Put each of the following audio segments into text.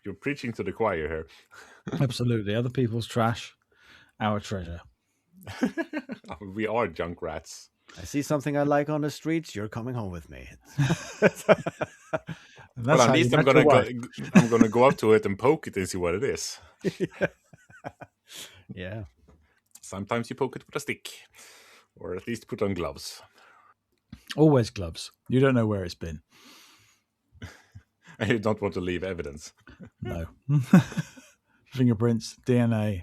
You're preaching to the choir here. Absolutely. Other people's trash, our treasure. We are junk rats. I see something I like on the streets. You're coming home with me. Well, at least I'm gonna go up to it and poke it and see what it is. Yeah. Sometimes you poke it with a stick, or at least put on gloves. Always gloves. You don't know where it's been. And you don't want to leave evidence. No. Fingerprints, DNA.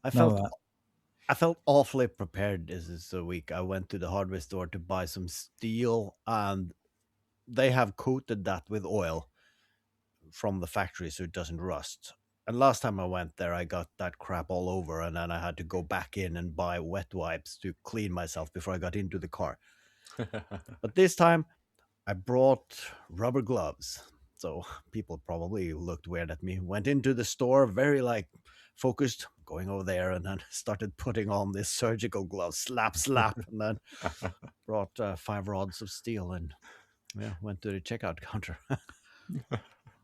I felt awfully prepared this week. I went to the hardware store to buy some steel, and they have coated that with oil from the factory so it doesn't rust. And last time I went there, I got that crap all over, and then I had to go back in and buy wet wipes to clean myself before I got into the car. But this time, I brought rubber gloves. So people probably looked weird at me. Went into the store, very focused, going over there, and then started putting on this surgical gloves, slap, and then brought 5 rods of steel and went to the checkout counter.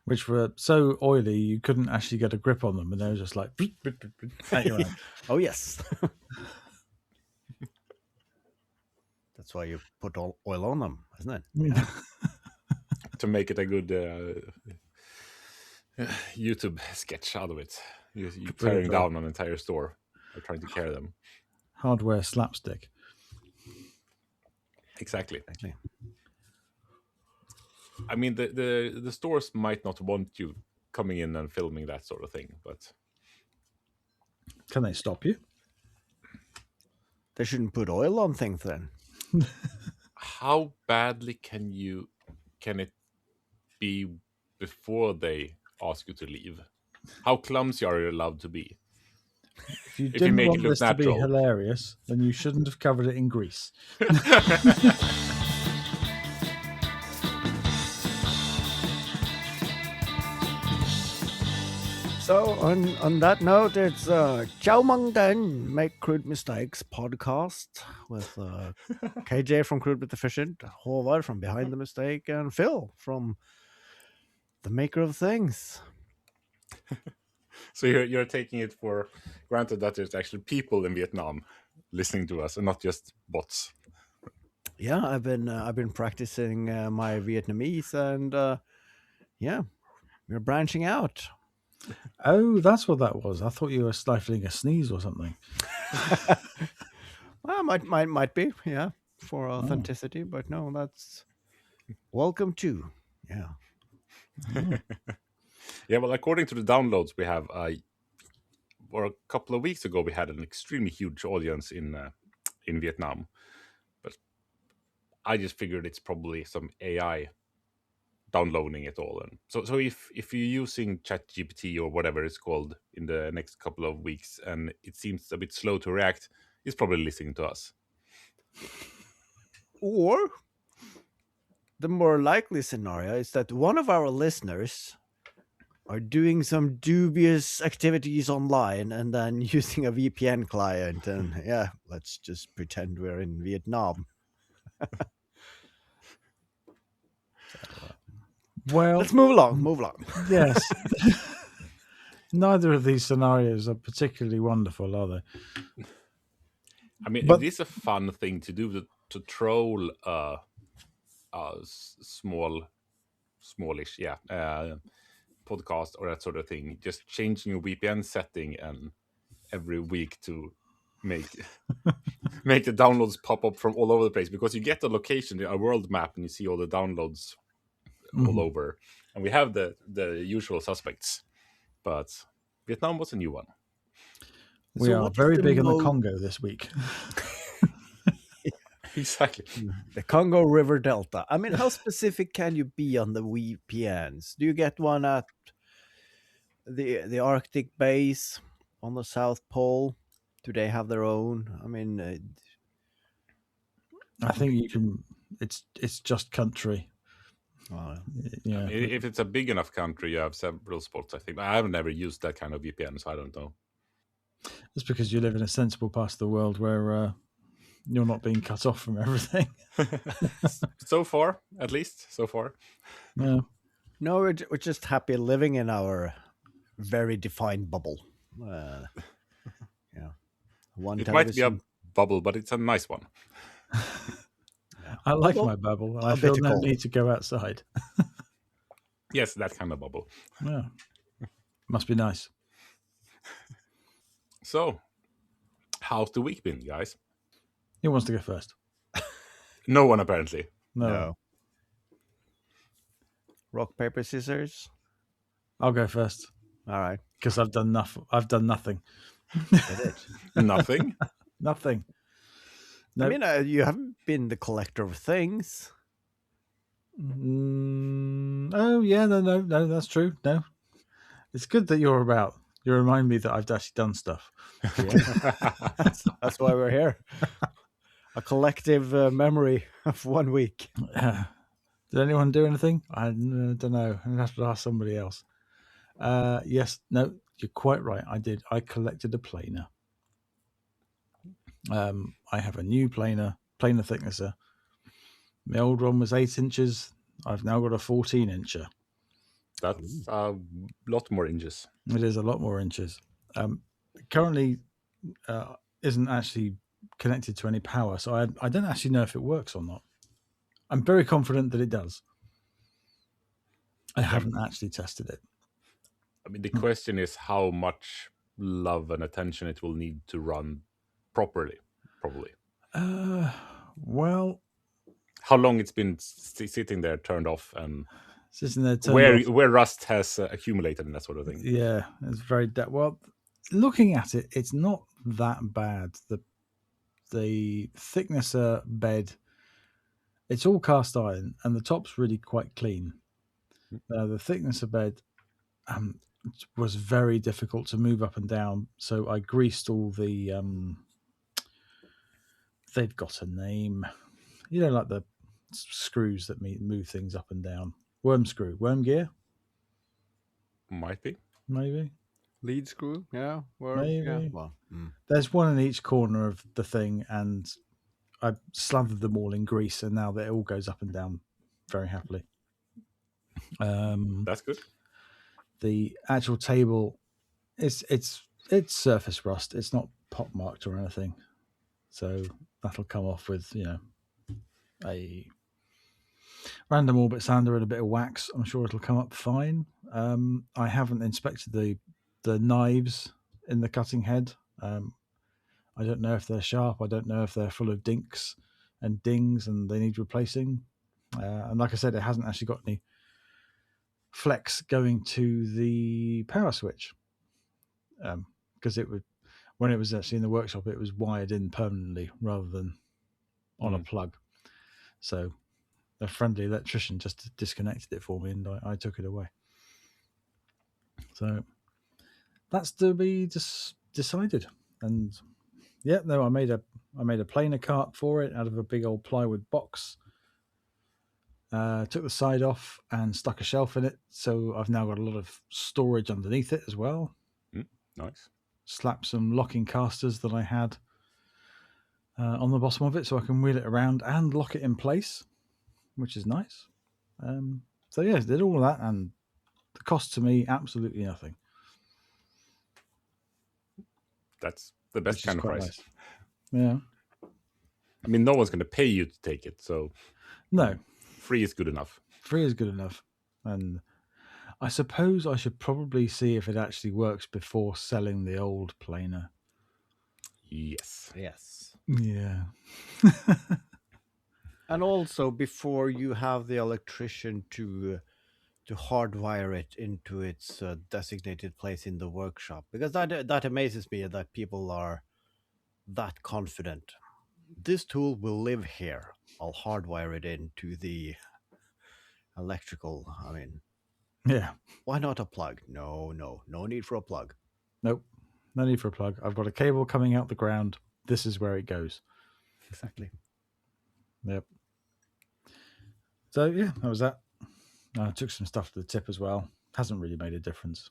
Which were so oily you couldn't actually get a grip on them, and they were just like at your hand. Oh yes. That's why you put oil on them, isn't it? Yeah. To make it a good YouTube sketch out of it. You're tearing down an entire store or trying to carry them. Hardware slapstick. Exactly. I mean, the stores might not want you coming in and filming that sort of thing, but can they stop you? They shouldn't put oil on things then. How badly can it be before they ask you to leave? How clumsy are you allowed to be? If you didn't make want it look this natural. to be hilarious, then you shouldn't have covered it in grease. So on that note, it's Ciao Mong Den, Make Crude Mistakes podcast with KJ from Crude But Efficient, Haavard from Behind the Mistake, and Phil from The Maker of Things. So you're taking it for granted that there's actually people in Vietnam listening to us and not just bots. Yeah, I've been practicing my Vietnamese, and we're branching out. Oh, that's what that was. I thought you were stifling a sneeze or something. Well, might be, yeah, for authenticity, but no, that's welcome to, yeah. Yeah, well, according to the downloads we have, or a couple of weeks ago, we had an extremely huge audience in Vietnam, but I just figured it's probably some AI downloading it all. And so if you're using ChatGPT or whatever it's called in the next couple of weeks and it seems a bit slow to react, it's probably listening to us. Or the more likely scenario is that one of our listeners are doing some dubious activities online and then using a VPN client, and let's just pretend we're in Vietnam. Well, let's move along. Yes. Neither of these scenarios are particularly wonderful, are they? I mean, it is a fun thing to do, to troll smallish, podcast or that sort of thing. Just changing your VPN setting and every week to make the downloads pop up from all over the place, because you get the location, a world map, and you see all the downloads all over. And we have the usual suspects, but Vietnam was a new one. We are very big in the Congo this week. Exactly. The Congo River Delta. I mean, how specific can you be on the VPNs? Do you get one at the Arctic base on the South Pole? Do they have their own? I mean, I think you can. It's just country. Yeah. I mean, if it's a big enough country, you have several spots. I think I have never used that kind of VPN, so I don't know. It's because you live in a sensible part of the world where you're not being cut off from everything. So far, at least so far. Yeah. No, we're just happy living in our very defined bubble. Yeah, one It might be a television. bubble, but it's a nice one. I like Well, my bubble, and I a feel bit no cold. need to go outside. Yes, that kind of bubble. Yeah, must be nice. So, how's the week been, guys? Who wants to go first? No one apparently. No, Rock, paper, scissors. I'll go first All right. because I've done nothing. I've done nothing. Get it. Nothing. Nothing. I Nope. mean, you haven't been the collector of things. Oh yeah, no, that's true. No, it's good that you're about. You remind me that I've actually done stuff. That's why we're here. A collective memory of 1 week. Did anyone do anything? I don't know. I'd have to ask somebody else. Yes, no, you're quite right. I did. I collected a planer. I have a new planer thicknesser. My old one was 8 inches. I've now got a 14 incher. That's a lot more inches. It is a lot more inches. Currently, isn't actually connected to any power, so I don't actually know if it works or not. I'm very confident that it does. I haven't actually tested it. I mean, the question is how much love and attention it will need to run properly, probably. Well, how long it's been sitting there turned off, and sitting there where rust has accumulated and that sort of thing. Yeah, it's very well. Looking at it, it's not that bad. The thicknesser bed, it's all cast iron, and the top's really quite clean. The thicknesser bed was very difficult to move up and down, so I greased all the. They've got a name, like the screws that move things up and down. Worm gear. Might be. Maybe. Lead screw, yeah. Maybe. Yeah. Well, there's one in each corner of the thing, and I slathered them all in grease, and now it all goes up and down very happily. That's good. The actual table, it's surface rust. It's not pot marked or anything, so that'll come off with a random orbit sander and a bit of wax. I'm sure it'll come up fine. I haven't inspected the knives in the cutting head. I don't know if they're sharp. I don't know if they're full of dinks and dings and they need replacing. And like I said, it hasn't actually got any flex going to the power switch, because when it was actually in the workshop, it was wired in permanently rather than on a plug. So a friendly electrician just disconnected it for me, and I took it away. So that's to be decided. And I made a planer cart for it out of a big old plywood box. Took the side off and stuck a shelf in it, so I've now got a lot of storage underneath it as well. Nice. Slapped some locking casters that I had on the bottom of it, so I can wheel it around and lock it in place, which is nice. So did all of that, and the cost to me absolutely nothing. That's the best kind of price. Nice. Yeah. I mean, no one's going to pay you to take it, so no. Free is good enough. Free is good enough. And I suppose I should probably see if it actually works before selling the old planer. Yes. Yeah. And also before you have the electrician to hardwire it into its designated place in the workshop, because that amazes me that people are that confident. This tool will live here. I'll hardwire it into the electrical. I mean, yeah. Why not a plug? No need for a plug. Nope, no need for a plug. I've got a cable coming out the ground. This is where it goes. Exactly. Yep. So that was that. I took some stuff to the tip as well. Hasn't really made a difference.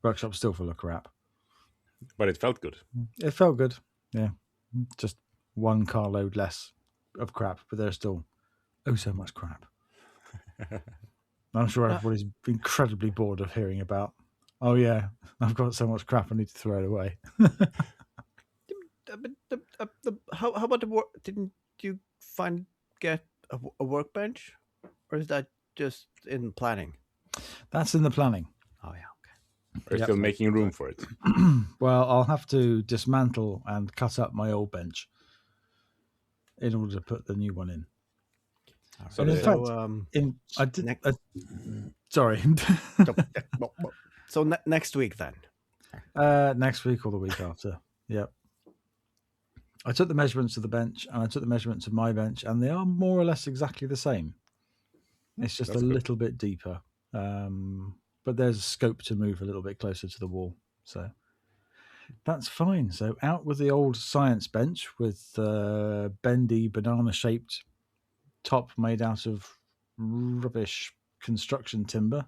Workshop's still full of crap. But it felt good. It felt good. Yeah. Just one carload less of crap, but there's still so much crap. I'm sure everybody's incredibly bored of hearing about, oh yeah, I've got so much crap I need to throw it away. How about the work? Didn't you get a workbench, or is that just in planning? That's in the planning. Oh yeah, okay. We're still making room for it. Well, I'll have to dismantle and cut up my old bench in order to put the new one in. So And in fact, sorry. So next week then. Next week or the week after. Yep. I took the measurements of the bench and I took the measurements of my bench, and they are more or less exactly the same. It's just That's a good. little bit deeper. But there's scope to move a little bit closer to the wall. So that's fine. So out with the old science bench with bendy banana-shaped top made out of rubbish construction timber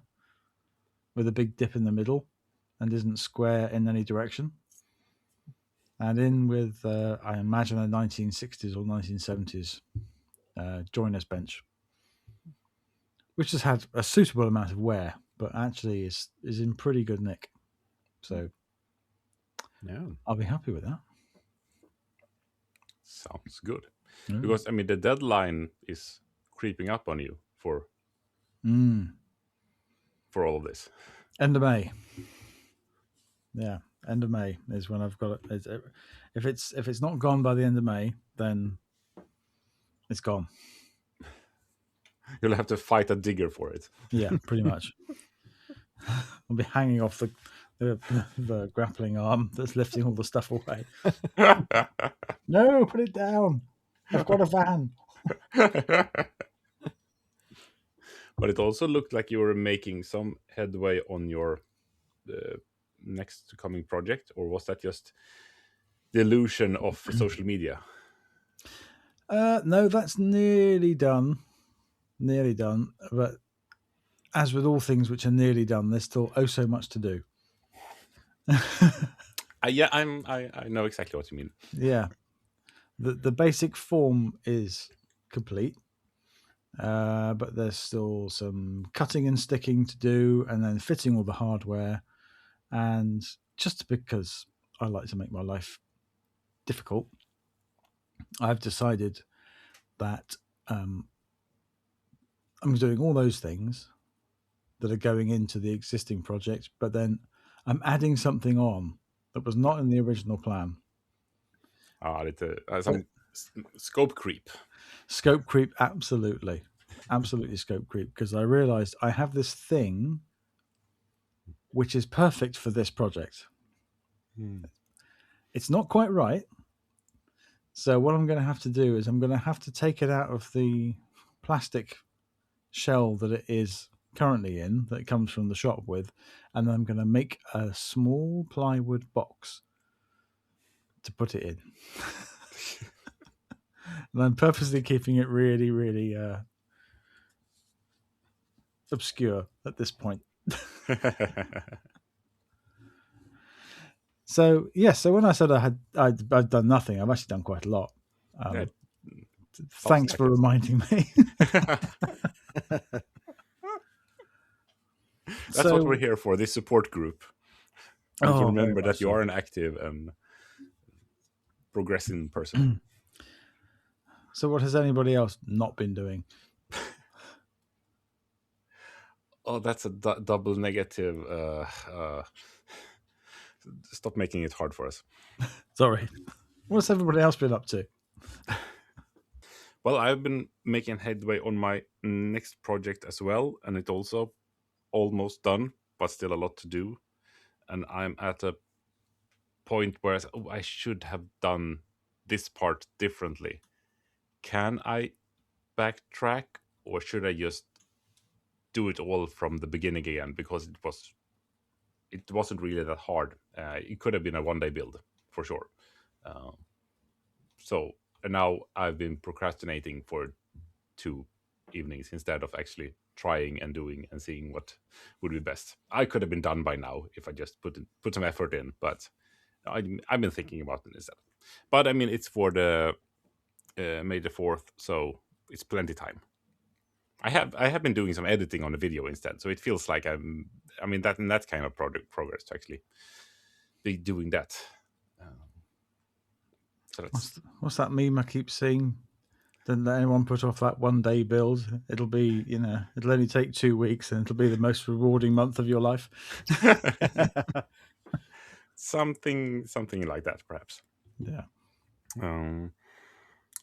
with a big dip in the middle and isn't square in any direction. And in with, I imagine, a 1960s or 1970s joiner's bench, which has had a suitable amount of wear, but actually is in pretty good nick. So I'll be happy with that. Sounds good. Because, I mean, the deadline is creeping up on you for all of this. End of May. Yeah, end of May is when I've got it. If it's not gone by the end of May, then it's gone. You'll have to fight a digger for it. Yeah, pretty much. I'll be hanging off the grappling arm that's lifting all the stuff away. No, put it down. I've got a van. But it also looked like you were making some headway on your next coming project, or was that just the illusion of social media? No, that's nearly done. Nearly done. But as with all things which are nearly done, there's still so much to do. Yeah, I know exactly what you mean. Yeah. The basic form is complete. But there's still some cutting and sticking to do, and then fitting all the hardware. And just because I like to make my life difficult, I've decided that I'm doing all those things that are going into the existing project, but then I'm adding something on that was not in the original plan. Some scope creep. Scope creep, absolutely scope creep, because I realized I have this thing which is perfect for this project. It's not quite right. So what I'm going to have to do is I'm going to have to take it out of the plastic shell that it is currently in, that it comes from the shop with, and then I'm going to make a small plywood box to put it in. And I'm purposely keeping it really, really obscure at this point. So when I said I'd done nothing, I've actually done quite a lot. Thanks for reminding me. That's what we're here for, this support group. And to remember that you are an active and progressing person. So what has anybody else not been doing? Oh, that's a double negative. Stop making it hard for us. Sorry. What's everybody else been up to? Well, I've been making headway on my next project as well, and it's also almost done, but still a lot to do. And I'm at a point where I should have done this part differently. Can I backtrack, or should I just do it all from the beginning again? Because it wasn't really that hard. It could have been a one-day build for sure. And now I've been procrastinating for 2 evenings instead of actually trying and doing and seeing what would be best. I could have been done by now if I just put some effort in, but I've been thinking about it instead. But I mean, it's for the May the 4th, so it's plenty time. I have been doing some editing on the video instead, so it feels like that kind of progress to actually be doing that. So that's what's that meme I keep seeing? Don't let anyone put off that 1 day build. It'll be, it'll only take 2 weeks, and it'll be the most rewarding month of your life. something like that, perhaps. Yeah. And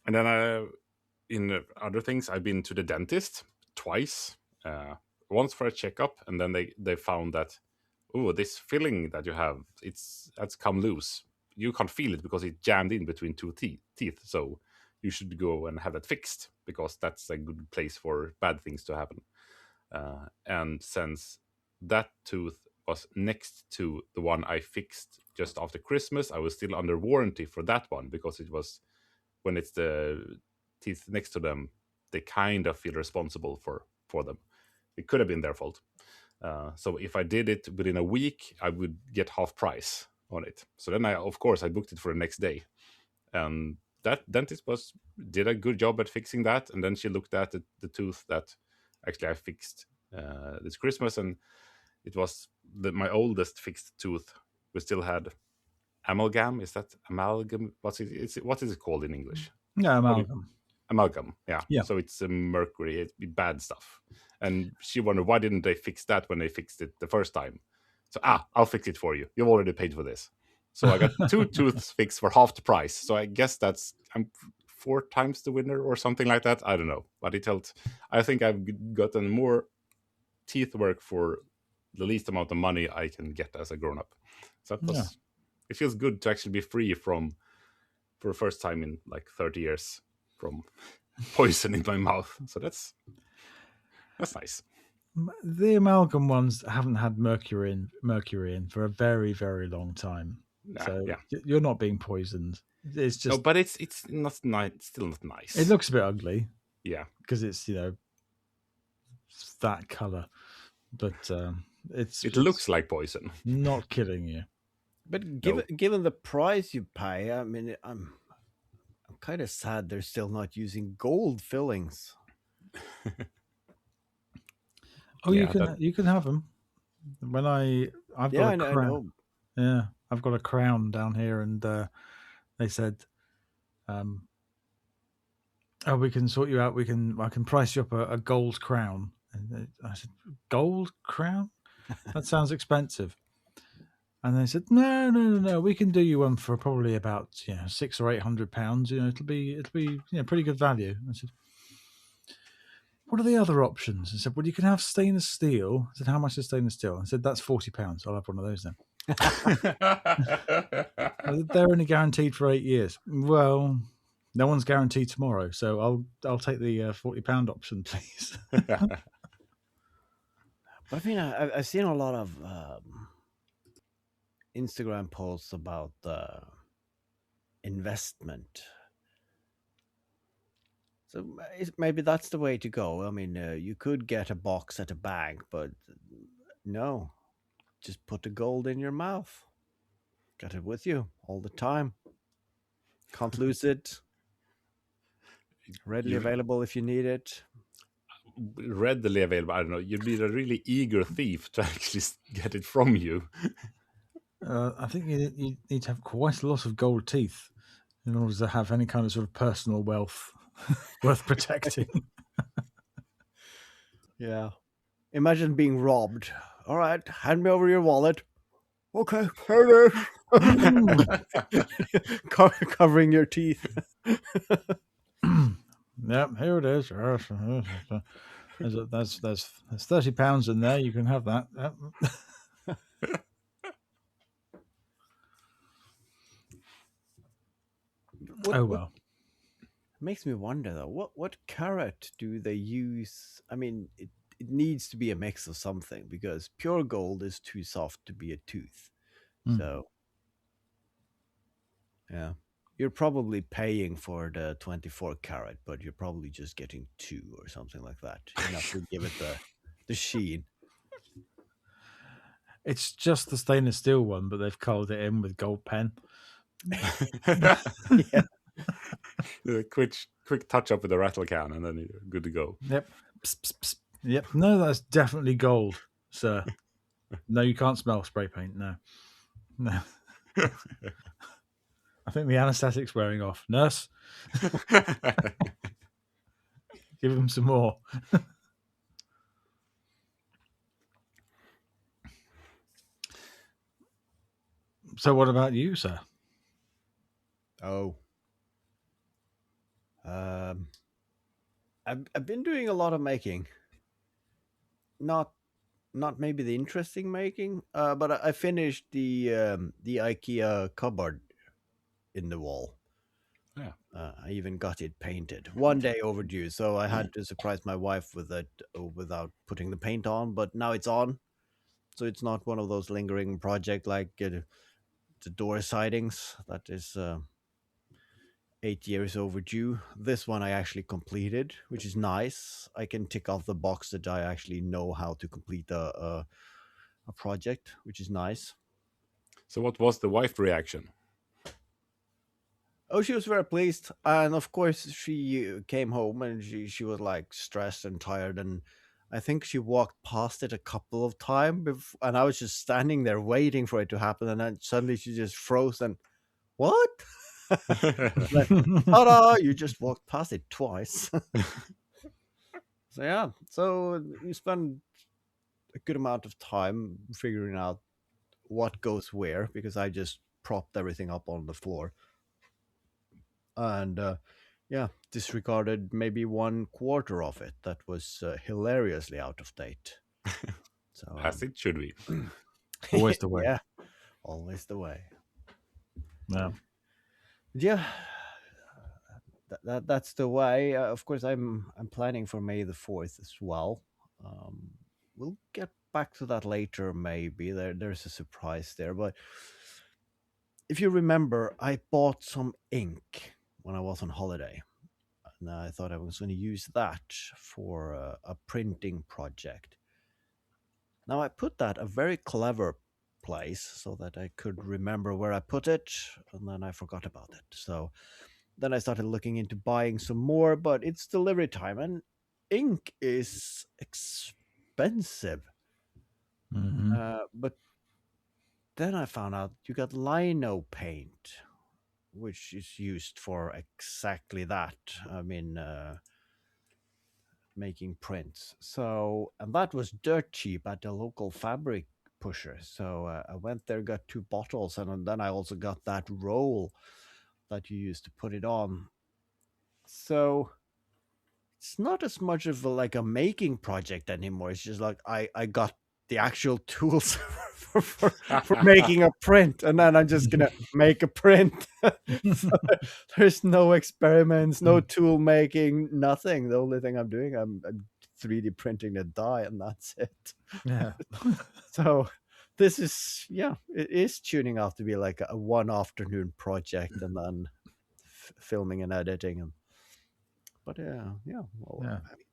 then in other things, I've been to the dentist twice. Once for a checkup, and then they found that, this filling that you have, that's come loose. You can't feel it because it jammed in between two teeth. So you should go and have that fixed, because that's a good place for bad things to happen. And since that tooth was next to the one I fixed just after Christmas, I was still under warranty for that one, because it was, when it's the teeth next to them, they kind of feel responsible for them. It could have been their fault. So if I did it within a week, I would get half price on it. So then I booked it for the next day. And that dentist did a good job at fixing that. And then she looked at the tooth that actually I fixed this Christmas, and it was my oldest fixed tooth. We still had amalgam. Is that amalgam? What is it called in English? Yeah, amalgam. Amalgam, yeah. Yeah. So it's mercury, it's bad stuff. And she wondered, why didn't they fix that when they fixed it the first time? So, I'll fix it for you. You've already paid for this. So I got 2 tooths fixed for half the price. So I guess I'm 4 times the winner or something like that. I don't know. But I think I've gotten more teeth work for the least amount of money I can get as a grown-up. So it feels good to actually be free for the first time in like 30 years from poison in my mouth. So that's nice. The amalgam ones haven't had mercury in for a very, very long time. So you're not being poisoned. It's just no, but it's not nice. Still not nice. It looks a bit ugly. Yeah, because it's that color, but it looks like poison. Not killing you. But given the price you pay, I mean, I'm kind of sad they're still not using gold fillings. You can have them. When I've got a crown. I know. Yeah, I've got a crown down here, and they said, we can sort you out. I can price you up a gold crown. And I said, gold crown? That sounds expensive. And they said, no, we can do you one for probably about £600 or £800. It'll be pretty good value. I said, what are the other options? I said, well, you can have stainless steel. I said, how much is stainless steel? I said, that's £40. I'll have one of those then. They're only guaranteed for 8 years. Well, no one's guaranteed tomorrow, so I'll take the £40 option, please. But I mean, I've seen a lot of Instagram posts about investment. So maybe that's the way to go. I mean, you could get a box at a bank, but no, just put the gold in your mouth. Got it with you all the time. Can't lose it. Readily available if you need it. Readily available, I don't know. You'd be a really eager thief to actually get it from you. I think you need to have quite a lot of gold teeth in order to have any kind of sort of personal wealth worth protecting. Yeah. Imagine being robbed. All right, hand me over your wallet. Okay, here it is. Covering your teeth. Yep, here it is. There's £30 in there. You can have that. Yep. Well. Makes me wonder though, what carat do they use? I mean, it needs to be a mix of something, because pure gold is too soft to be a tooth. So yeah, you're probably paying for the 24 carat, but you're probably just getting 2 or something like that, enough to give it the sheen. It's just the stainless steel one, but they've colored it in with gold pen. Yeah. Quick touch up with the rattle can, and then you're good to go. Yep. Psst, psst, psst. Yep. No, that's definitely gold, sir. No, you can't smell spray paint. No. I think the anesthetic's wearing off. Nurse, give him some more. So what about you, sir? Oh. I've been doing a lot of making. Not maybe the interesting making, but I finished the IKEA cupboard in the wall. Yeah. I even got it painted. One day overdue, so I had to surprise my wife with it without putting the paint on. But now it's on, so it's not one of those lingering project like the door sidings that is 8 years overdue. This one I actually completed, which is nice. I can tick off the box that I actually know how to complete a project, which is nice. So what was the wife reaction? Oh, she was very pleased, and of course she came home and she was like stressed and tired, and I think she walked past it a couple of times, and I was just standing there waiting for it to happen, and then suddenly she just froze and what? Like, ta-da! You just walked past it twice. So yeah, so you spend a good amount of time figuring out what goes where because I just propped everything up on the floor. And yeah, disregarded maybe 1/4 of it that was hilariously out of date. So As it should be. Always the way. Yeah, always the way. No. Yeah, that's the way. Of course, I'm planning for May the 4th as well. We'll get back to that later. Maybe there's a surprise there, but if you remember, I bought some ink when I was on holiday. And I thought I was going to use that for a printing project. Now I put that a very clever place so that I could remember where I put it, and then I forgot about it. So then I started looking into buying some more, but it's delivery time, and ink is expensive. But then I found out you got lino paint, which is used for exactly that. I mean, making prints. So, and that was dirt cheap at the local fabric pusher. So I went there, got 2 bottles, and then I also got that roll that you use to put it on. So it's not as much of like a making project anymore. It's just like I got the actual tools for making a print, and then I'm just gonna make a print. So there's no experiments, no tool making, nothing. The only thing I'm doing, I'm 3D printing the die, and that's it. Yeah. So this is, yeah, it is tuning out to be like a one afternoon project, and then filming and editing, and but yeah, well, Yeah. I mean,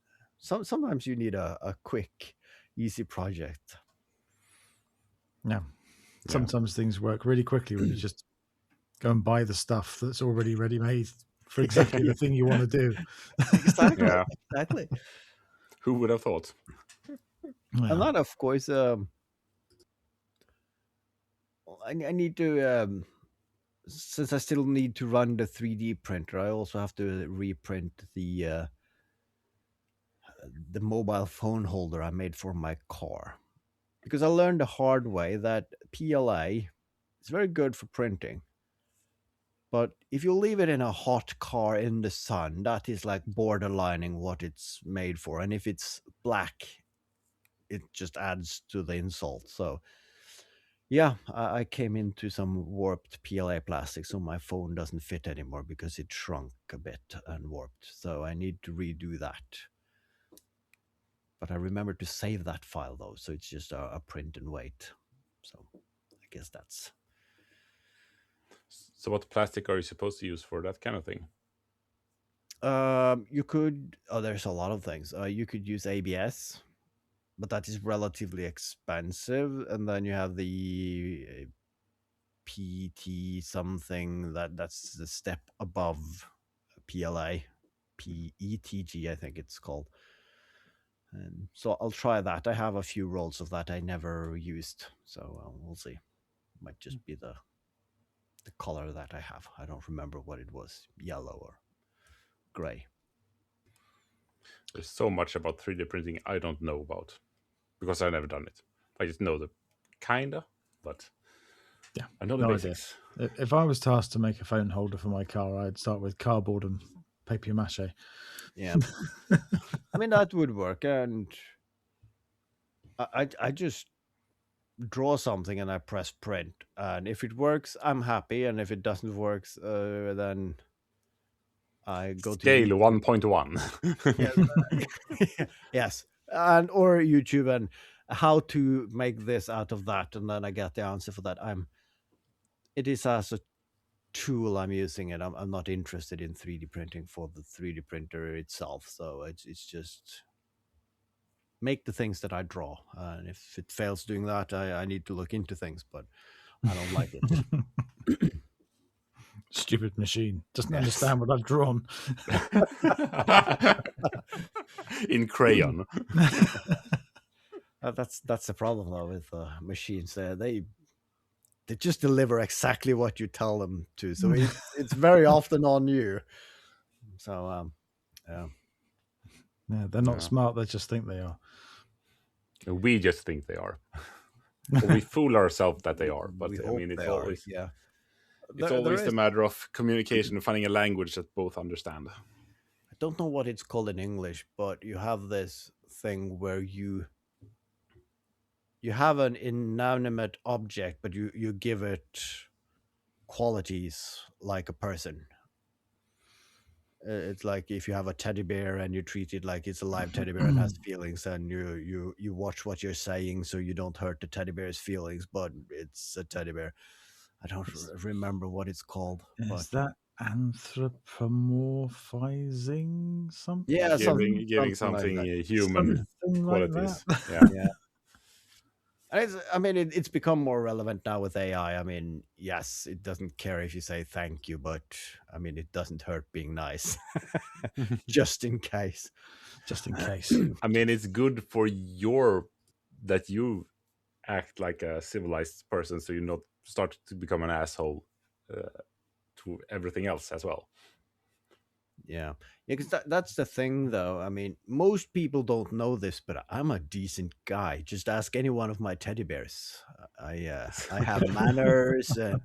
sometimes you need a quick, easy project. Yeah. Sometimes things work really quickly when you just go and buy the stuff that's already ready made for exactly the thing you want to do. Exactly. Yeah. Exactly. Who would have thought? And then, of course, I need to, since I still need to run the 3D printer, I also have to reprint the mobile phone holder I made for my car. Because I learned the hard way that PLA is very good for printing. But if you leave it in a hot car in the sun, that is like borderlining what it's made for. And if it's black, it just adds to the insult. So yeah, I came into some warped PLA plastic, so my phone doesn't fit anymore because it shrunk a bit and warped. So I need to redo that. But I remember to save that file though, so it's just a print and wait. So I guess that's. So what plastic are you supposed to use for that kind of thing? You could. Oh, there's a lot of things. You could use ABS, but that is relatively expensive. And then you have the PT something that's the step above PLA, PETG, I think it's called. And so I'll try that. I have a few rolls of that I never used, so we'll see. Might just be the color that I have. I don't remember what it was, yellow or gray. There's so much about 3D printing I don't know about because I've never done it. I just know the kinda, but yeah, I know the basics. Idea. If I was tasked to make a phone holder for my car, I'd start with cardboard and papier mâché. Yeah, I mean that would work, and I just draw something and I press print, and if it works, I'm happy, and if it doesn't work, then I go Scale to 1.1. yes, and or YouTube and how to make this out of that, and then I get the answer for that. It is as a tool I'm using it. I'm not interested in 3D printing for the 3D printer itself, so it's just make the things that I draw, and if it fails doing that, I need to look into things, but I don't like it. Stupid machine doesn't understand what I've drawn. In crayon. That's the problem though with machines. They just deliver exactly what you tell them to, so it's very often on you. So yeah, they're not smart. They just think they are. We just think they are. Or we fool ourselves that they are. But I mean, it's always It's always a matter of communication and finding a language that both understand. I don't know what it's called in English, but you have this thing where you have an inanimate object, but you give it qualities like a person. It's like if you have a teddy bear and you treat it like it's a live teddy bear and has feelings, and you watch what you're saying so you don't hurt the teddy bear's feelings, but it's a teddy bear. I don't remember what it's called. Is that anthropomorphizing something? Yeah, giving something like human something qualities. Like yeah. And it's become more relevant now with AI. I mean, yes, it doesn't care if you say thank you, but I mean, it doesn't hurt being nice. Just in case. I mean, it's good for that you act like a civilized person, so you not start to become an asshole to everything else as well. Yeah, because that's the thing, though. I mean, most people don't know this, but I'm a decent guy. Just ask any one of my teddy bears. I have manners, and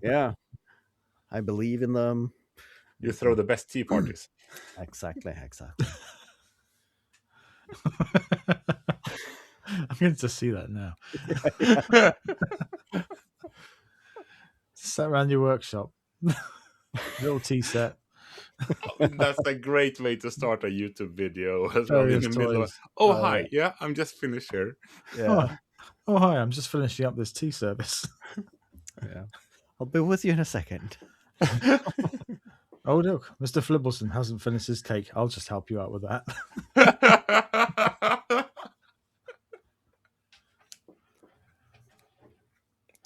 yeah, I believe in them. You throw the best tea parties. Exactly. I'm going to see that now. Sat around your workshop, little tea set. That's a great way to start a YouTube video as well. In the middle of, hi, yeah, I'm just finished here. Yeah. Oh, hi, I'm just finishing up this tea service. Yeah, I'll be with you in a second. Oh, look, Mr. Flibbleston hasn't finished his cake. I'll just help you out with that.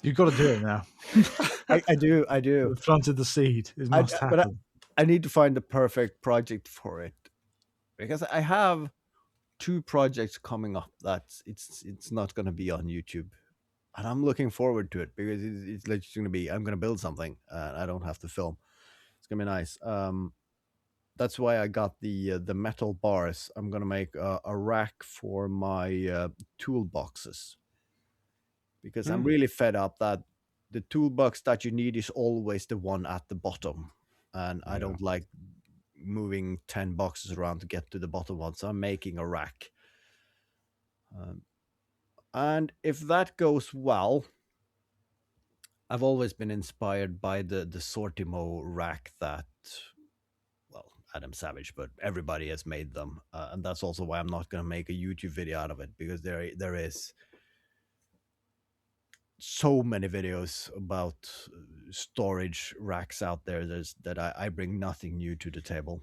You've got to do it now. I do. You've planted the seed. It must happen. But I need to find the perfect project for it, because I have 2 projects coming up that it's not going to be on YouTube, and I'm looking forward to it because it's literally going to be, I'm going to build something and I don't have to film. It's going to be nice. That's why I got the metal bars. I'm going to make a rack for my toolboxes, because I'm really fed up that the toolbox that you need is always the one at the bottom. And I don't like moving 10 boxes around to get to the bottom one. So I'm making a rack. And if that goes well, I've always been inspired by the Sortimo rack that, well, Adam Savage, but everybody has made them. And that's also why I'm not going to make a YouTube video out of it, because there is so many videos about storage racks out there that I bring nothing new to the table.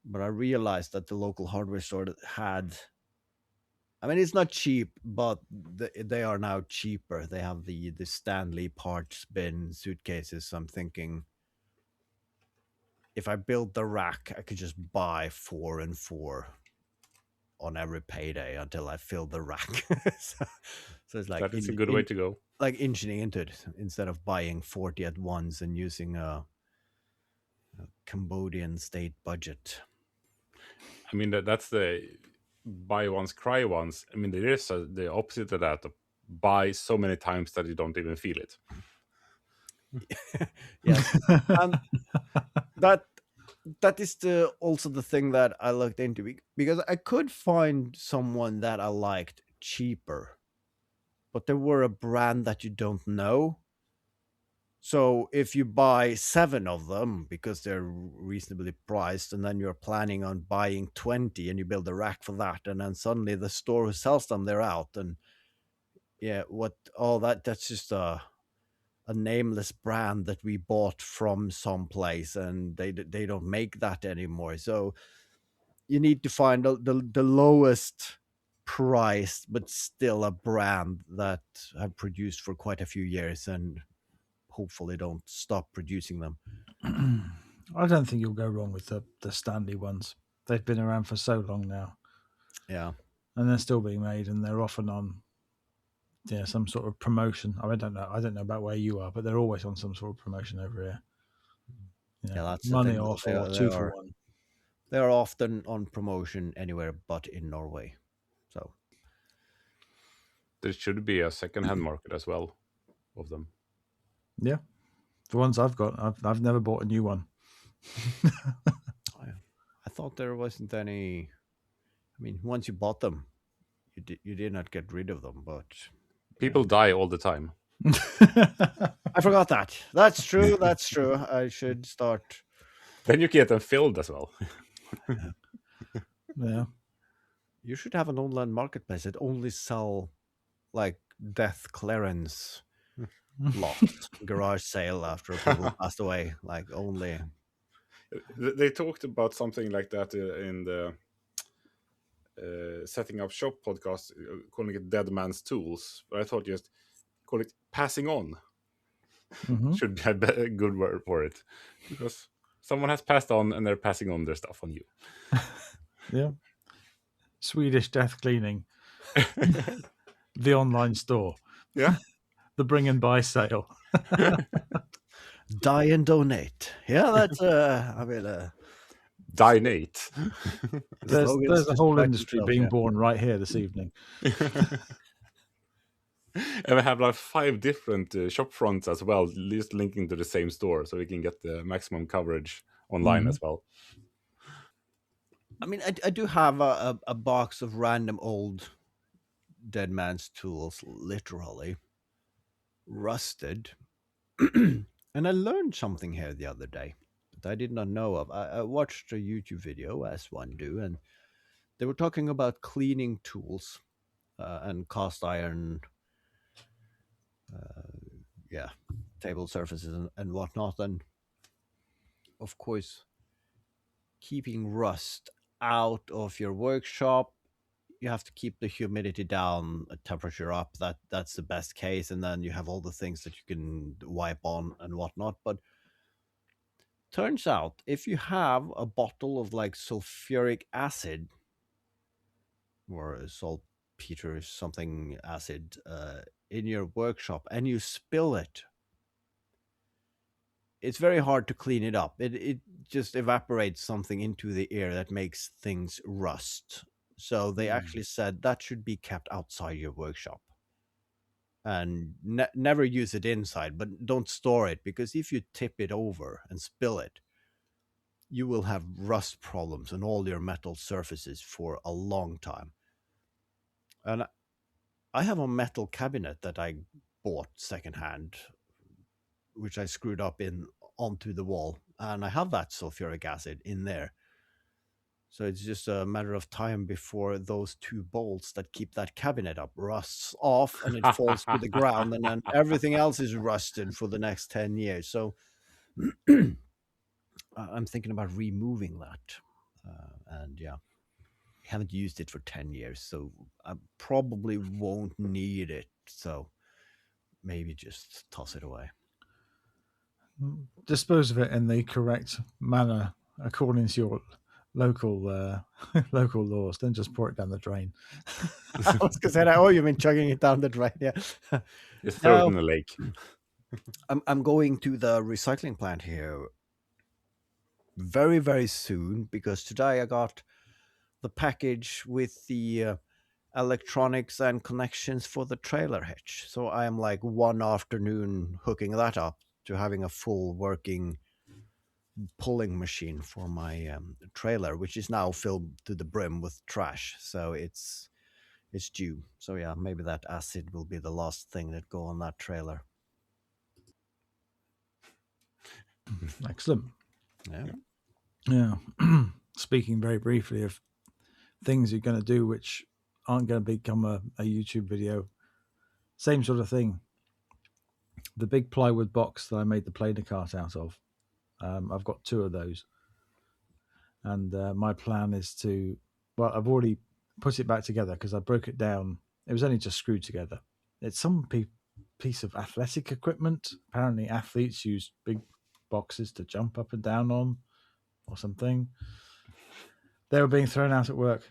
But I realized that the local hardware store had, I mean, it's not cheap, but they are now cheaper. They have the Stanley parts bin suitcases. So I'm thinking, if I build the rack, I could just buy 4 and 4 on every payday until I fill the rack. So it's like That is a good way to go. Like inching into it instead of buying 40 at once and using a Cambodian state budget. I mean, that's the buy once, cry once. I mean, there is the opposite of that. Buy so many times that you don't even feel it. Yes. That is also the thing that I looked into, because I could find someone that I liked cheaper, but they were a brand that you don't know. So if you buy 7 of them because they're reasonably priced, and then you're planning on buying 20 and you build a rack for that, and then suddenly the store who sells them, they're out, and that's just a nameless brand that we bought from someplace, and they don't make that anymore. So you need to find the lowest price, but still a brand that have produced for quite a few years and hopefully don't stop producing them. I don't think you'll go wrong with the Stanley ones. They've been around for so long now. Yeah. And they're still being made, and they're often on some sort of promotion. I don't know about where you are, but they're always on some sort of promotion over here. That's money off or 2 for 1. They are often on promotion anywhere but in Norway. So there should be a second-hand market as well of them. Yeah, the ones I've got, I've never bought a new one. I thought there wasn't any. I mean, once you bought them, you did not get rid of them, but people die all the time. I forgot that. That's true. That's true. I should start. Then you get them filled as well. Yeah. You should have an online marketplace that only sell like death clearance lots, garage sale after people passed away. Like only. They talked about something like that in the Setting Up Shop podcast, calling it Dead Man's Tools. But I thought just call it passing on. Should be a good word for it, because someone has passed on and they're passing on their stuff on you. Yeah. Swedish death cleaning. The online store. Yeah. The bring and buy sale. Die and donate. Yeah, that's Dinate. There's a whole industry being born right here this evening. And we have like 5 different shop fronts as well, just linking to the same store, so we can get the maximum coverage online as well. I mean, I do have a box of random old Dead Man's Tools, literally rusted. And I learned something here the other day that I did not know of. I watched a YouTube video, as one do, and they were talking about cleaning tools and cast iron, table surfaces and whatnot. And of course, keeping rust out of your workshop, you have to keep the humidity down, temperature up. That's the best case, and then you have all the things that you can wipe on and whatnot. But turns out, if you have a bottle of like sulfuric acid or saltpeter something acid in your workshop, and you spill it, it's very hard to clean it up. It just evaporates something into the air that makes things rust. So they actually said that should be kept outside your workshop, and never use it inside, but don't store it, because if you tip it over and spill it, you will have rust problems on all your metal surfaces for a long time. And I have a metal cabinet that I bought secondhand, which I screwed up onto the wall, and I have that sulfuric acid in there. So it's just a matter of time before those 2 bolts that keep that cabinet up rusts off, and it falls to the ground, and then everything else is rusted for the next 10 years. So I'm thinking about removing that. And yeah, I haven't used it for 10 years, so I probably won't need it. So maybe just toss it away. Dispose of it in the correct manner according to your local local laws. Don't just pour it down the drain. I was gonna say that. Oh, you mean chugging it down the drain? Yeah. Just throw it No, in the lake. I'm going to the recycling plant here very, very soon because today I got the package with the electronics and connections for the trailer hitch. So I am like one afternoon hooking that up to having a full working pulling machine for my trailer, which is now filled to the brim with trash. So it's due. So yeah, maybe that acid will be the last thing that go on that trailer. Excellent. Yeah. Speaking very briefly of things you're going to do which aren't going to become a YouTube video, same sort of thing. The big plywood box that I made the planer cart out of, I've got 2 of those, and my plan is to, well, I've already put it back together because I broke it down. It was only just screwed together. It's some piece of athletic equipment. Apparently athletes use big boxes to jump up and down on or something. They were being thrown out at work.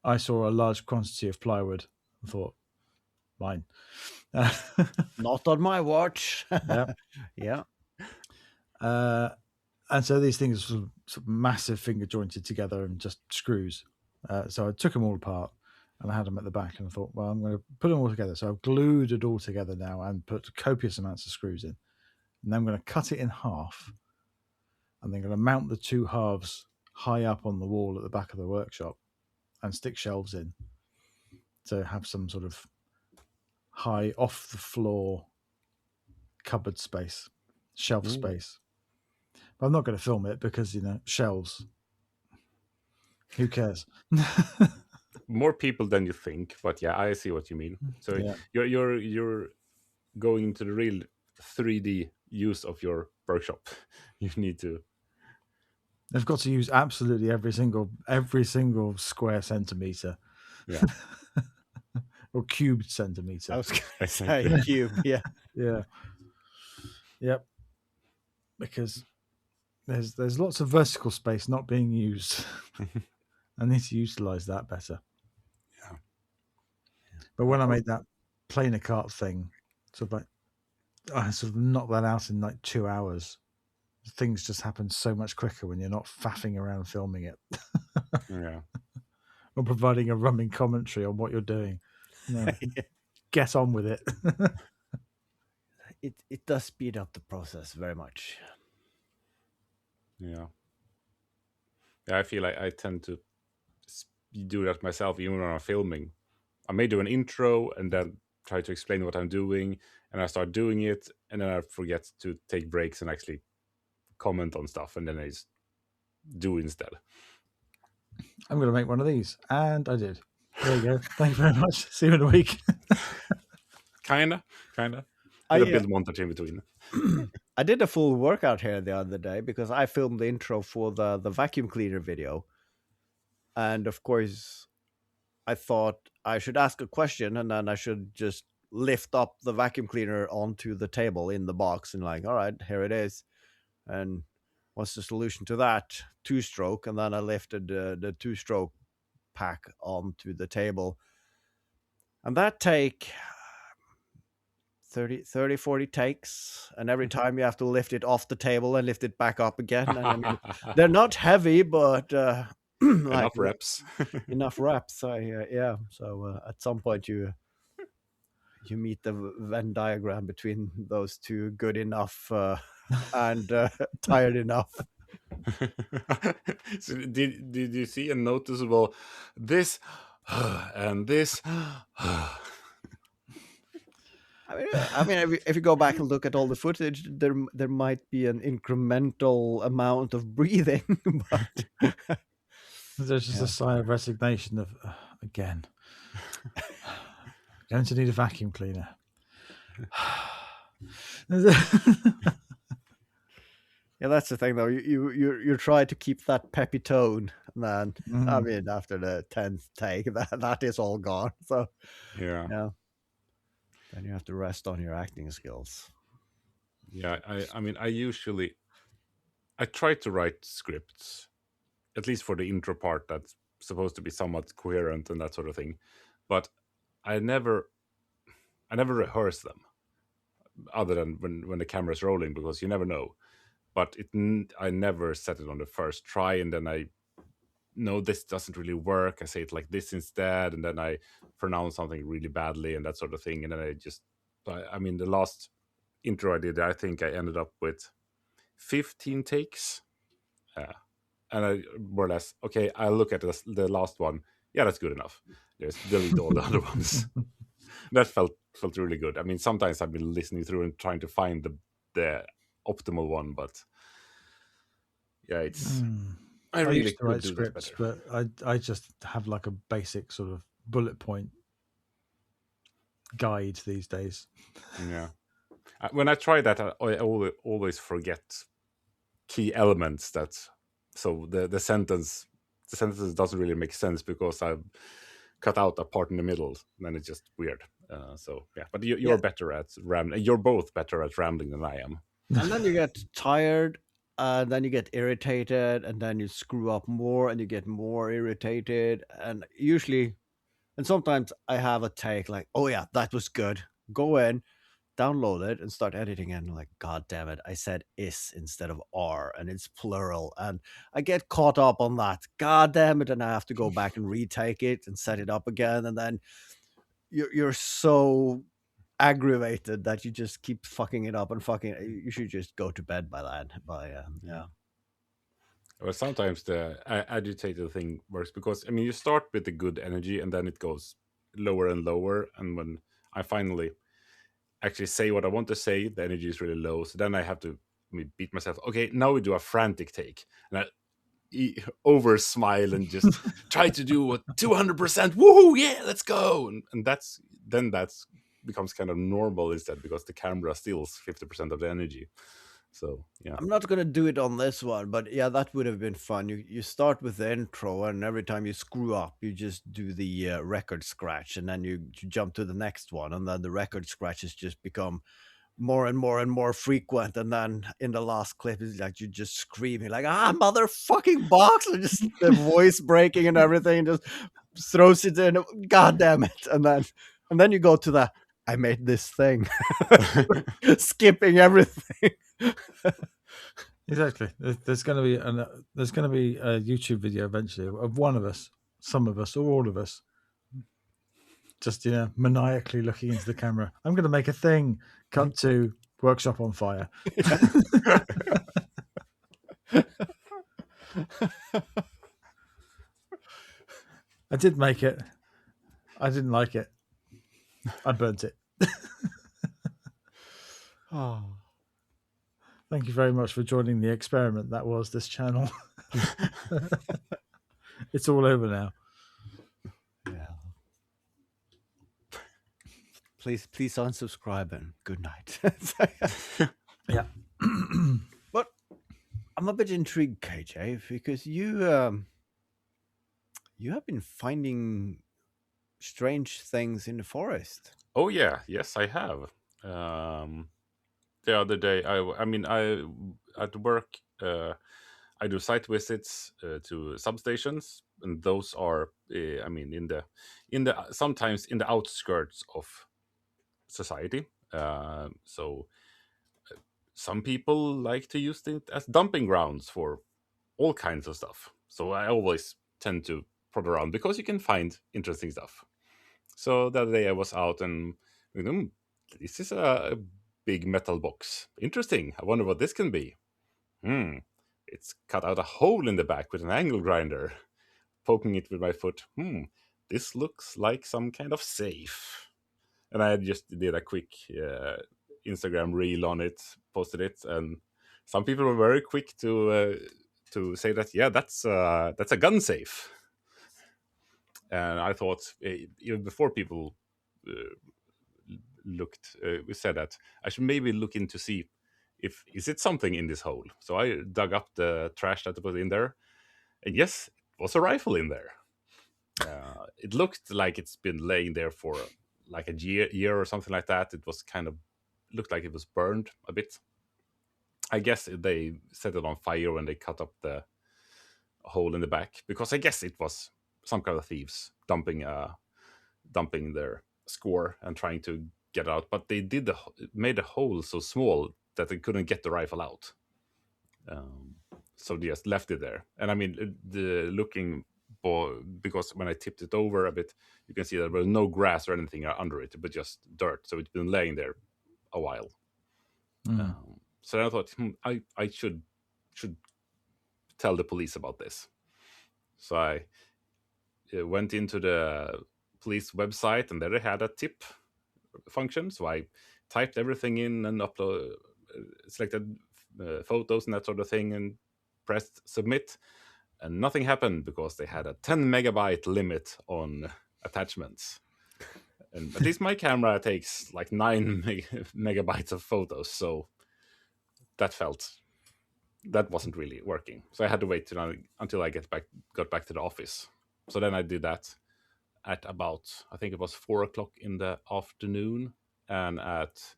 I saw a large quantity of plywood and thought, mine. Not on my watch. Yep. Yeah. And so these things are sort of massive finger jointed together and just screws. So I took them all apart and I had them at the back, and I thought, well, I'm going to put them all together. So I've glued it all together now and put copious amounts of screws in. And then I'm going to cut it in half, and then going to mount the 2 halves high up on the wall at the back of the workshop and stick shelves in to have some sort of high off the floor cupboard space, shelf space. But I'm not going to film it because, shelves. Who cares? More people than you think, but yeah, I see what you mean. So Yeah. you're going into the real 3D use of your workshop. You need to. They've got to use absolutely every single square centimeter. Yeah. Or cubed centimeter. I was going to say cube. Yeah. Yeah. Yep. Because there's lots of vertical space not being used. I need to utilize that better. Yeah. But when I made that planer cart thing, sort of like I sort of knocked that out in like 2 hours. Things just happen so much quicker when you're not faffing around filming it. Yeah. Or providing a running commentary on what you're doing. Get on with it. It does speed up the process very much. Yeah. Yeah, I feel like I tend to do that myself, even when I'm filming. I may do an intro and then try to explain what I'm doing, and I start doing it, and then I forget to take breaks and actually comment on stuff, and then I just do instead. I'm going to make one of these, and I did. There you go. Thank you very much. See you in a week. Kinda. I With a build montage in between. I did a full workout here the other day because I filmed the intro for the vacuum cleaner video. And of course, I thought I should ask a question and then I should just lift up the vacuum cleaner onto the table in the box and like, all right, here it is. And what's the solution to that? 2-stroke. And then I lifted the 2-stroke pack onto the table. And that take 30, 40 takes, and every time you have to lift it off the table and lift it back up again. And I mean, they're not heavy, but enough reps. Enough reps. So at some point you meet the Venn diagram between those two: good enough and tired enough. So did you see a noticeable this and this? I mean, if you go back and look at all the footage, there might be an incremental amount of breathing, but there's just a sigh of resignation of again. Going to need a vacuum cleaner. Yeah, that's the thing though. You try to keep that peppy tone, man. I mean, after the 10th take, that is all gone. So yeah. Then you have to rest on your acting skills. Yeah, I mean, I try to write scripts at least for the intro part that's supposed to be somewhat coherent and that sort of thing. But I never rehearse them other than when the camera's rolling, because you never know. But I never set it on the first try, and then I know this doesn't really work. I say it like this instead, and then I pronounce something really badly and that sort of thing. And then I mean, the last intro I did, I think I ended up with 15 takes. And I more or less, okay, I look at the last one. Yeah, that's good enough. Just delete all the other ones. That felt really good. I mean, sometimes I've been listening through and trying to find the optimal one, but yeah, it's I really used to could write do scripts, this better. but I just have like a basic sort of bullet point guide these days. Yeah, when I try that, I always forget key elements. So the sentences doesn't really make sense because I've cut out a part in the middle, and then it's just weird. So yeah, but you're better at rambling. You're both better at rambling than I am. And then you get tired, and then you get irritated, and then you screw up more, and you get more irritated. And sometimes I have a take like, oh yeah, that was good. Go in, download it, and start editing. And like, God damn it, I said is instead of are, and it's plural. And I get caught up on that. God damn it, and I have to go back and retake it and set it up again. And then you're so aggravated that you just keep fucking it up and you should just go to bed by that. Yeah. Well, sometimes the agitated thing works because, I mean, you start with the good energy and then it goes lower and lower. And when I finally actually say what I want to say, the energy is really low. So then I have to beat myself. Okay, now we do a frantic take. And I over smile and just try to do a 200%. Woohoo! Yeah, let's go. And that's becomes kind of normal instead, because the camera steals 50% of the energy. So yeah, I'm not gonna do it on this one, but yeah, that would have been fun. You start with the intro, and every time you screw up, you just do the record scratch, and then you jump to the next one, and then the record scratches just become more and more and more frequent. And then in the last clip, it's like you just screaming like, motherfucking box, and just the voice breaking and everything, and just throws it in. God damn it! And then you go to the I made this thing, skipping everything. Exactly. There's going to be a YouTube video eventually of one of us, some of us, or all of us, just maniacally looking into the camera. I'm going to make a thing. Cut to workshop on fire. I did make it. I didn't like it. I burnt it. Oh. Thank you very much for joining the experiment that was this channel. It's all over now. Yeah. Please unsubscribe and good night. Yeah. But I'm a bit intrigued, KJ, because you have been finding strange things in the forest. Oh yeah, yes, I have. The other day, I at work, I do site visits to substations, and those are, in the sometimes in the outskirts of society. So some people like to use it as dumping grounds for all kinds of stuff. So I always tend to prod around because you can find interesting stuff. So the other day I was out and this is a big metal box. Interesting. I wonder what this can be. It's cut out a hole in the back with an angle grinder. Poking it with my foot. This looks like some kind of safe. And I just did a quick Instagram reel on it, posted it, and some people were very quick to say that, yeah, that's a gun safe. And I thought, even before people we said that I should maybe look in to see is it something in this hole. So I dug up the trash that was in there, and yes, it was a rifle in there. It looked like it's been laying there for like a year or something like that. It was looked like it was burned a bit. I guess they set it on fire when they cut up the hole in the back, because I guess it was some kind of thieves dumping their score and trying to get out. But they made a hole so small that they couldn't get the rifle out. So they just left it there. And I mean, because when I tipped it over a bit, you can see there was no grass or anything under it, but just dirt. So it's been laying there a while. So I thought I should tell the police about this. So I went into the police website, and there they had a tip function. So I typed everything in and selected photos and that sort of thing, and pressed submit. And nothing happened because they had a 10 megabyte limit on attachments. And at least my camera takes like 9 megabytes of photos, so that wasn't really working. So I had to wait until I got back to the office. So then I did that at about, I think it was 4:00 in the afternoon, and at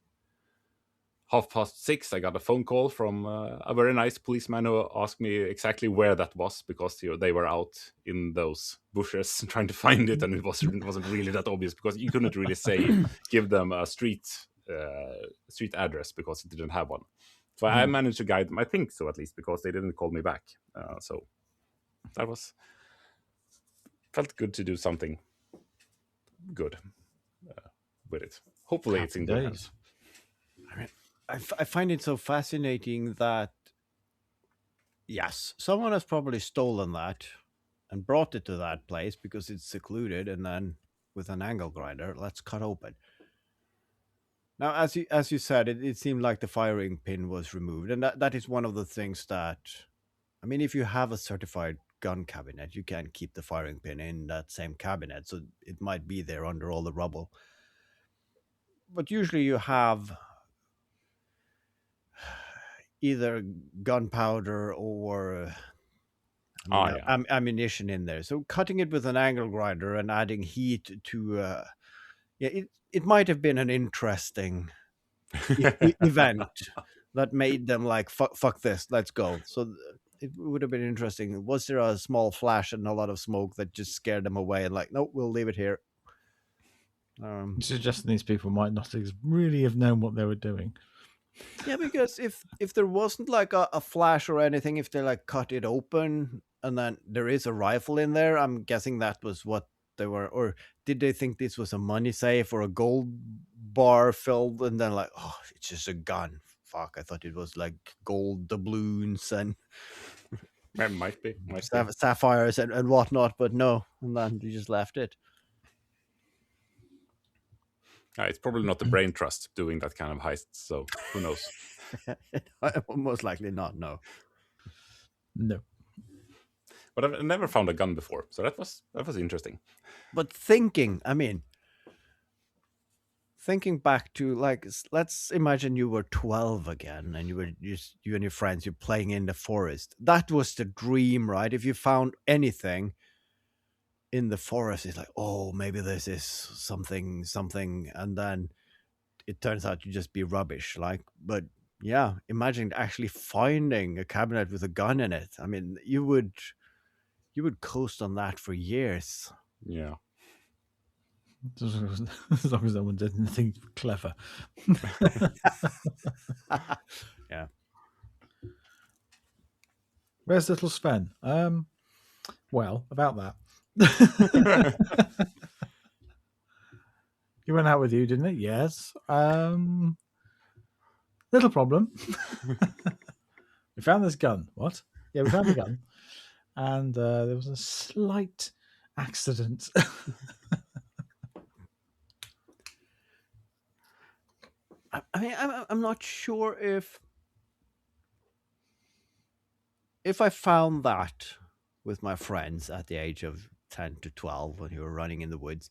6:30 I got a phone call from a very nice policeman who asked me exactly where that was, because they were out in those bushes trying to find it, and it wasn't really that obvious, because you couldn't really give them a street address because it didn't have one. So I managed to guide them, I think so, at least, because they didn't call me back. So that felt good to do something good with it. Hopefully it's in good hands. I find it so fascinating that, yes, someone has probably stolen that and brought it to that place because it's secluded, and then with an angle grinder, let's cut open. Now, as you said, it seemed like the firing pin was removed, and that is one of the things that, I mean, if you have a certified gun cabinet, you can keep the firing pin in that same cabinet, so it might be there under all the rubble. But usually you have either gunpowder or ammunition in there. So cutting it with an angle grinder and adding heat to, it might have been an interesting event that made them like, fuck this, let's go. So it would have been interesting. Was there a small flash and a lot of smoke that just scared them away and like, nope, we'll leave it here? Suggesting these people might not really have known what they were doing. Yeah, because if there wasn't like a flash or anything, if they like cut it open and then there is a rifle in there, I'm guessing that was what they were. Or did they think this was a money safe or a gold bar filled, and then like, oh, it's just a gun. Fuck, I thought it was like gold doubloons and might be sapphires and whatnot, but no, and then you just left it. It's probably not the brain trust doing that kind of heist, so who knows? Most likely not, no. But I've never found a gun before, so that was interesting. But thinking back to, like, let's imagine you were 12 again, and you and your friends, you're playing in the forest. That was the dream, right? If you found anything in the forest, it's like, oh, maybe this is something, and then it turns out to just be rubbish. Like, but yeah, imagine actually finding a cabinet with a gun in it. I mean, you would coast on that for years. Yeah. As long as no one did anything clever. Yeah. Where's little Sven? Well, about that. He went out with you, didn't it? Yes. Little problem. We found this gun. What? Yeah, we found the gun. And there was a slight accident. I mean, I'm not sure if I found that with my friends at the age of 10 to 12 when you were running in the woods,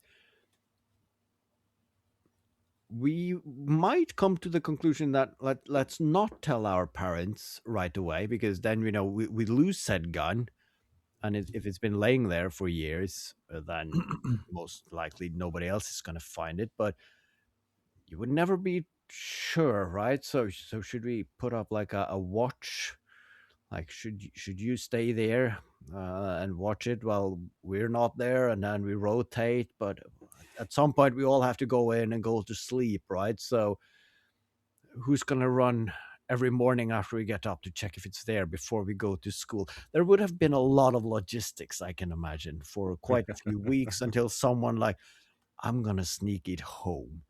we might come to the conclusion that let's not tell our parents right away, because then, you know, we lose said gun. And if it's been laying there for years, then most likely nobody else is going to find it. But you would never be sure, right? So should we put up like a watch? Like, should you stay there and watch it while we're not there, and then we rotate. But at some point, we all have to go in and go to sleep, right? So who's going to run every morning after we get up to check if it's there before we go to school? There would have been a lot of logistics, I can imagine, for quite a few weeks until someone like, I'm going to sneak it home.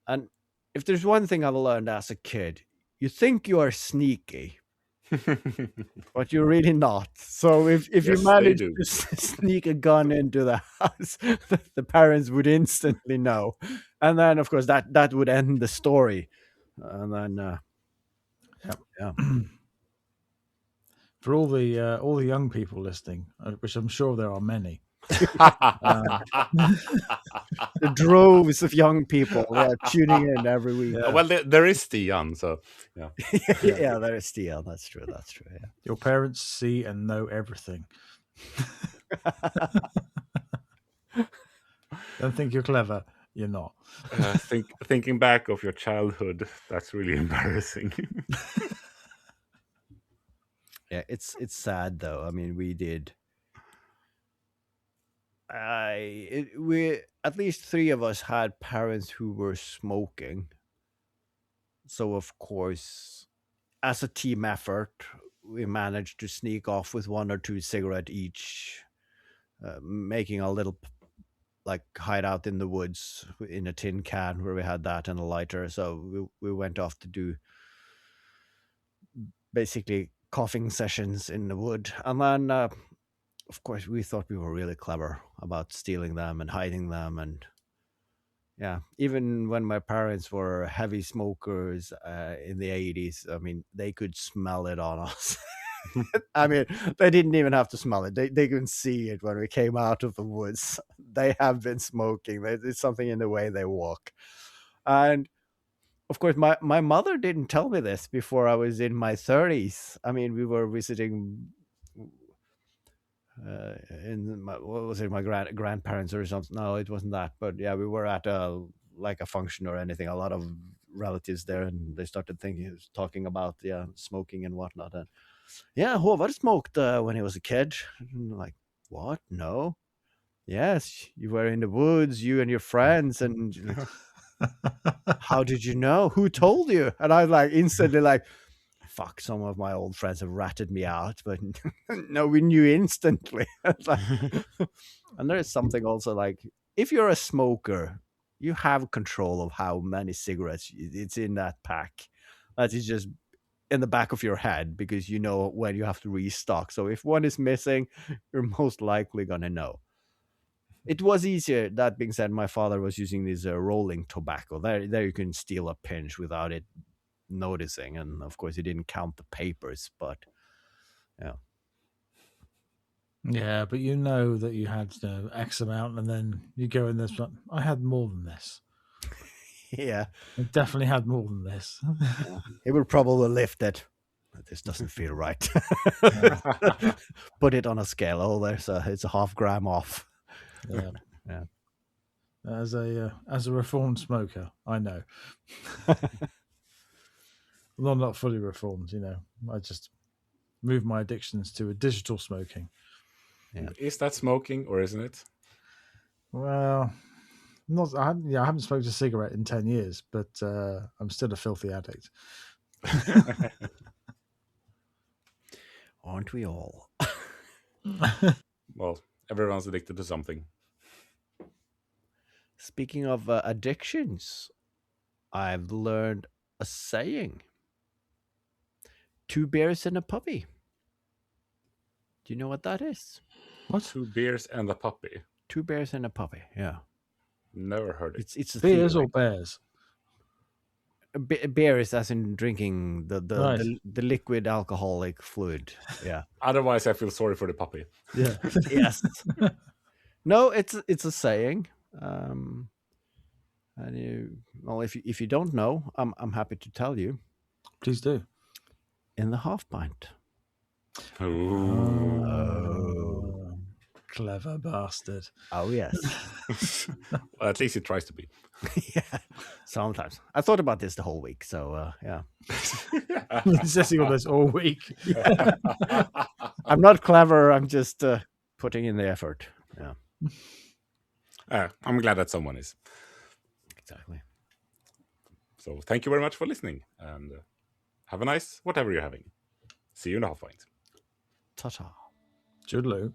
And if there's one thing I've learned as a kid, you think you are sneaky, but you're really not. So if Yes, you they manage do. to sneak a gun into the house, the parents would instantly know. And then, of course, that would end the story. And then, yeah. For all the young people listening, which I'm sure there are many, The droves of young people tuning in every week. Well, there is Stian, so yeah. Yeah, that is Stian. That's true. Yeah. Your parents see and know everything. Don't think you're clever. You're not. Thinking back of your childhood, that's really embarrassing. Yeah, it's sad though. I mean, we did. We at least 3 of us had parents who were smoking. So of course, as a team effort, we managed to sneak off with 1 or 2 cigarettes each, making a little like hideout in the woods in a tin can where we had that and a lighter. So we went off to do basically coughing sessions in the wood, and then of course we thought we were really clever about stealing them and hiding them. And yeah, even when my parents were heavy smokers in the 80s, I mean, they could smell it on us. I mean, they didn't even have to smell it. They could see it when we came out of the woods. They have been smoking. There's something in the way they walk. And of course, my mother didn't tell me this before I was in my 30s. I mean, we were visiting what was it, my grandparents or something. No, it wasn't that. But yeah, we were at a function or anything. A lot of relatives there, and they started talking about smoking and whatnot. And yeah, Haavard smoked when he was a kid. And I'm like, what? No. Yes, you were in the woods, you and your friends, and how did you know? Who told you? And I was instantly fuck, some of my old friends have ratted me out, but no, we knew instantly. And there is something also if you're a smoker, you have control of how many cigarettes it's in that pack. That is just in the back of your head, because you know when you have to restock. So if one is missing, you're most likely going to know. It was easier. That being said, my father was using this rolling tobacco. There you can steal a pinch without it noticing. And of course, he didn't count the papers, but yeah. Yeah, but you know that you had X amount, and then you go in this, but I had more than this. Yeah. I definitely had more than this. Yeah. He would probably lift it. This doesn't feel right. Put it on a scale. Oh, it's a 0.5 gram off. Yeah. Yeah. As a reformed smoker, I know. Well, I'm not fully reformed, I just moved my addictions to a digital smoking. Yeah. Is that smoking or isn't it? Well, I haven't smoked a cigarette in 10 years, but I'm still a filthy addict. Aren't we all? Well, everyone's addicted to something. Speaking of addictions, I've learned a saying. 2 bears and a puppy. Do you know what that is? What? 2 bears and a puppy. 2 bears and a puppy. Yeah. Never heard it. It's a beers theory. or bears? Beer is as in drinking the liquid alcoholic fluid. Yeah. Otherwise, I feel sorry for the puppy. Yeah. Yes. No, it's a saying. And if you don't know, I'm happy to tell you. Please do. In the half pint. Oh, clever bastard. Oh yes. Well, at least it tries to be. Yeah. Sometimes I thought about this the whole week. So yeah. Sitting on this all week. I'm not clever. I'm just putting in the effort. Yeah. I'm glad that someone is. Exactly. So thank you very much for listening, and have a nice whatever you're having. See you in the half pint. Ta-ta. Toodaloo.